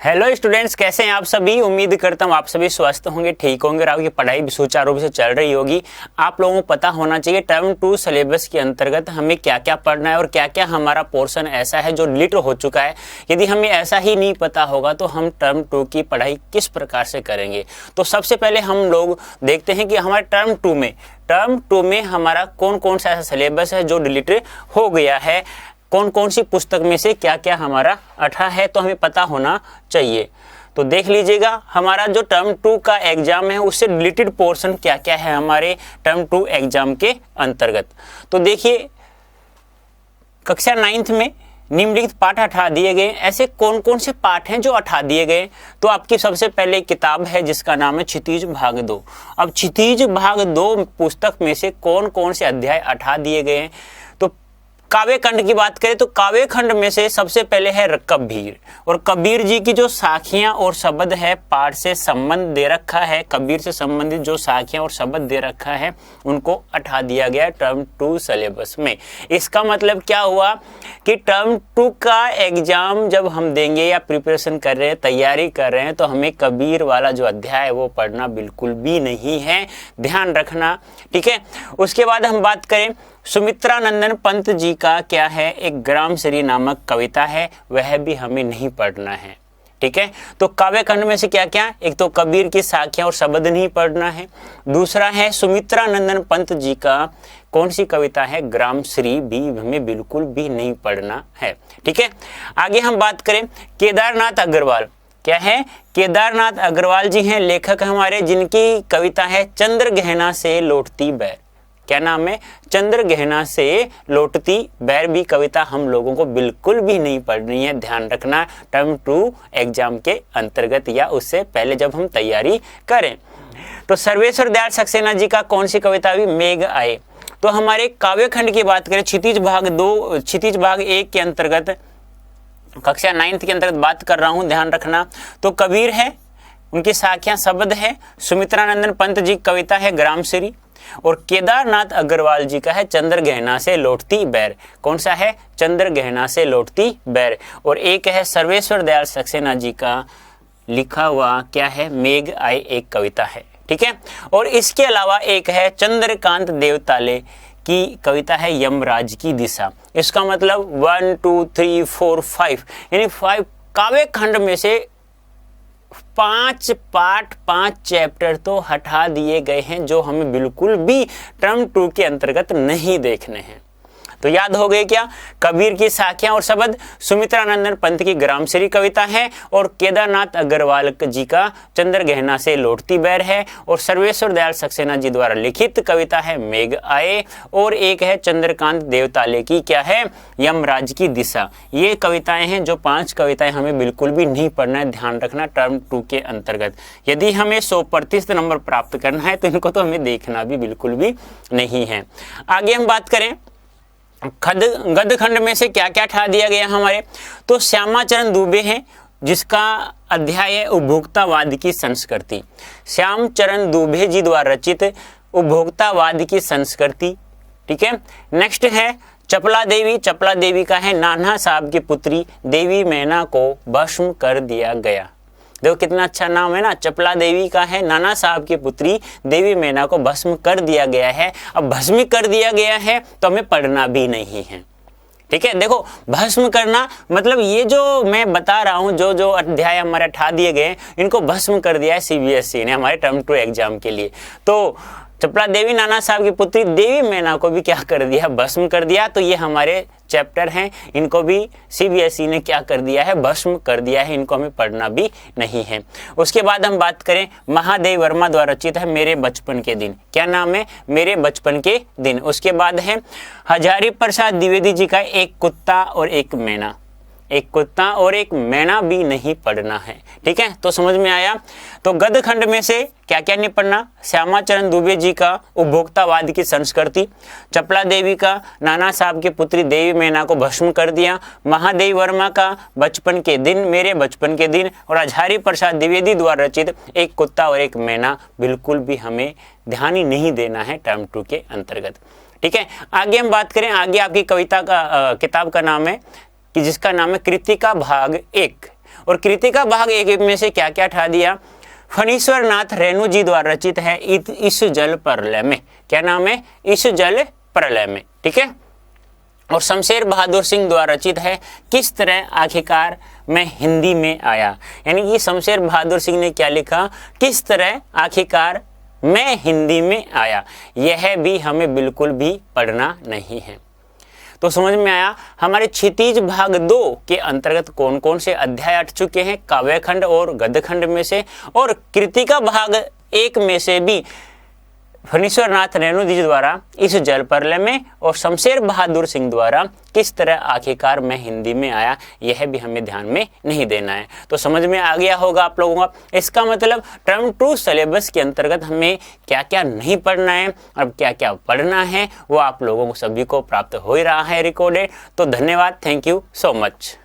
Hello students, कैसे हैं आप सभी। उम्मीद करता हूँ आप सभी स्वस्थ होंगे, ठीक होंगे और आपकी पढ़ाई भी सुचारू रूप से चल रही होगी। आप लोगों को पता होना चाहिए टर्म 2 सिलेबस के अंतर्गत हमें क्या क्या पढ़ना है और क्या क्या हमारा पोर्शन ऐसा है जो डिलीट हो चुका है। यदि हमें ऐसा ही नहीं पता होगा तो हम टर्म 2 की पढ़ाई किस प्रकार से करेंगे। तो सबसे पहले हम लोग देखते हैं कि हमारे टर्म 2 में हमारा कौन कौन सा ऐसा सिलेबस है जो डिलीट हो गया है, कौन कौन सी पुस्तक में से क्या क्या हमारा अठा है, तो हमें पता होना चाहिए। तो देख लीजिएगा हमारा जो टर्म 2 का एग्जाम है उससे रिलेटेड पोर्शन क्या क्या है हमारे टर्म 2 एग्जाम के अंतर्गत। तो देखिए कक्षा 9th में निम्नलिखित पाठ हटा दिए गए। ऐसे कौन कौन से पाठ हैं जो हटा दिए गए। तो आपकी सबसे पहले किताब है जिसका नाम है क्षितिज भाग 2। अब क्षितिज भाग 2 पुस्तक में से कौन कौन से अध्याय हटा दिए गए। तो काव्य खंड की बात करें तो काव्य खंड में से सबसे पहले है कबीर, और कबीर जी की जो साखियां और शब्द है पाठ से संबंध दे रखा है, कबीर से संबंधित जो साखियां और शब्द दे रखा है उनको हटा दिया गया टर्म 2 सिलेबस में। इसका मतलब क्या हुआ कि टर्म 2 का एग्जाम जब हम देंगे या प्रिपरेशन कर रहे हैं, तैयारी कर रहे हैं, तो हमें कबीर वाला जो अध्याय है वो पढ़ना बिल्कुल भी नहीं है, ध्यान रखना, ठीक है। उसके बाद हम बात करें सुमित्रानंदन पंत जी का क्या है, एक ग्राम श्री नामक कविता है, वह भी हमें नहीं पढ़ना है, ठीक है। तो काव्य खंड में से क्या क्या, एक तो कबीर की साखियां और शब्द नहीं पढ़ना है। दूसरा है सुमित्रानंदन पंत जी का कौन सी कविता है, ग्राम श्री, भी हमें बिल्कुल भी नहीं पढ़ना है, ठीक है। आगे हम बात करें केदारनाथ अग्रवाल, क्या है, केदारनाथ अग्रवाल जी हैं लेखक हमारे, जिनकी कविता है चंद्र गहना से लौटती बैर। क्या नाम है, चंद्र गहना से लौटती बैर भी कविता हम लोगों को बिल्कुल भी नहीं पढ़नी है, ध्यान रखना टर्म 2 एग्जाम के अंतर्गत या उससे पहले जब हम तैयारी करें। तो सर्वेश्वर दयाल सक्सेना जी का कौन सी कविता भी, मेघ आए। तो हमारे काव्य खंड की बात करें क्षितिज भाग 1 के अंतर्गत कक्षा 9th के अंतर्गत बात कर रहा हूं, ध्यान रखना। तो कबीर है, उनकी साखियां शब्द है, सुमित्रानंदन पंत जी कविता है ग्रामश्री, और केदारनाथ अग्रवाल जी का है चंद्र गहना से लौटती बैर। कौन सा है, चंद्र गहना से लौटती बैर। और एक है सर्वेश्वर दयाल सक्सेना जी का लिखा हुआ क्या है, मेघ आए, एक कविता है, ठीक है। और इसके अलावा एक है चंद्रकांत देवताले की कविता है यमराज की दिशा। इसका मतलब 1 2 3 4 5 यानी 5 काव्य खंड में से 5 पार्ट 5 चैप्टर तो हटा दिए गए हैं जो हमें बिल्कुल भी टर्म 2 के अंतर्गत नहीं देखने हैं। तो याद हो गए क्या, कबीर की साखियां और शब्द, सुमित्रानंदन पंत की ग्रामश्री कविता है, और केदारनाथ अग्रवाल जी का चंद्र गहना से लौटती बैर है, और सर्वेश्वर दयाल सक्सेना जी द्वारा लिखित कविता है मेघ आए, और एक है चंद्रकांत देवताले की क्या है, यमराज की दिशा। ये कविताएं हैं जो 5 कविताएं हमें बिल्कुल भी नहीं पढ़ना है, ध्यान रखना टर्म 2 के अंतर्गत। यदि हमें 100% नंबर प्राप्त करना है तो इनको तो हमें देखना भी बिल्कुल भी नहीं है। आगे हम बात करें गद्य खंड में से क्या क्या हटा दिया गया हमारे। तो श्यामाचरण दुबे हैं जिसका अध्याय है उपभोक्तावाद की संस्कृति। श्यामचरण दुबे जी द्वारा रचित उपभोक्तावाद की संस्कृति, ठीक है। नेक्स्ट है चपला देवी का है नाना साहब की पुत्री देवी मैना को भस्म कर दिया गया। देखो कितना अच्छा नाम है ना, चपला देवी का है नाना साहब की पुत्री देवी मैना को भस्म कर दिया गया है। अब भस्म कर दिया गया है तो हमें पढ़ना भी नहीं है, ठीक है। देखो भस्म करना मतलब ये जो मैं बता रहा हूँ, जो जो अध्याय हमारे हटा दिए गए इनको भस्म कर दिया है CBSE ने हमारे टर्म 2 एग्जाम के लिए। तो चपला देवी नाना साहब की पुत्री देवी मैना को भी क्या कर दिया, भस्म कर दिया। तो ये हमारे चैप्टर हैं, इनको भी CBSE ने क्या कर दिया है, भस्म कर दिया है, इनको हमें पढ़ना भी नहीं है। उसके बाद हम बात करें महादेव वर्मा द्वारा रचित है मेरे बचपन के दिन। क्या नाम है, मेरे बचपन के दिन। उसके बाद है हजारी प्रसाद द्विवेदी जी का एक कुत्ता और एक मैना। एक कुत्ता और एक मैना भी नहीं पढ़ना है, ठीक है। तो समझ में आया। तो गद्य खंड में से क्या क्या नहीं पढ़ना, श्यामाचरण दुबे जी का उपभोक्तावाद की संस्कृति, चपला देवी का नाना साहब की पुत्री देवी मैना को भस्म कर दिया, महादेव वर्मा का बचपन के दिन, मेरे बचपन के दिन, और हजारी प्रसाद द्विवेदी द्वारा रचित एक कुत्ता और एक मैना बिल्कुल भी हमें ध्यान ही नहीं देना है टर्म 2 के अंतर्गत, ठीक है। आगे हम बात करें, आगे आपकी कविता का किताब का नाम है कि जिसका नाम है कृतिका भाग 1। और कृतिका भाग एक में से क्या क्या उठा दिया? फणीश्वर नाथ रेणु जी द्वारा रचित है इस जल प्रलय में। क्या नाम है? इस जल प्रलय में। ठीक है। और शमशेर बहादुर सिंह द्वारा रचित है किस तरह आखिरकार मैं हिंदी में आया। यानी कि शमशेर बहादुर सिंह ने क्या लिखा? किस तरह आखिरकार मैं हिंदी में आया। यह भी हमें बिल्कुल भी पढ़ना नहीं है। तो समझ में आया हमारे क्षितिज भाग 2 के अंतर्गत कौन कौन से अध्याय हट चुके हैं, काव्यखंड और गद्यखंड में से, और कृतिका भाग 1 में से भी फणीश्वर नाथ रेणु जी द्वारा इस जल प्रलय में और शमशेर बहादुर सिंह द्वारा किस तरह आखिरकार मैं हिंदी में आया, यह भी हमें ध्यान में नहीं देना है। तो समझ में आ गया होगा आप लोगों का। इसका मतलब टर्म 2 सिलेबस के अंतर्गत हमें क्या क्या नहीं पढ़ना है और क्या क्या पढ़ना है वो आप लोगों को सभी को प्राप्त हो ही रहा है रिकॉर्डेड। तो धन्यवाद, थैंक यू सो मच।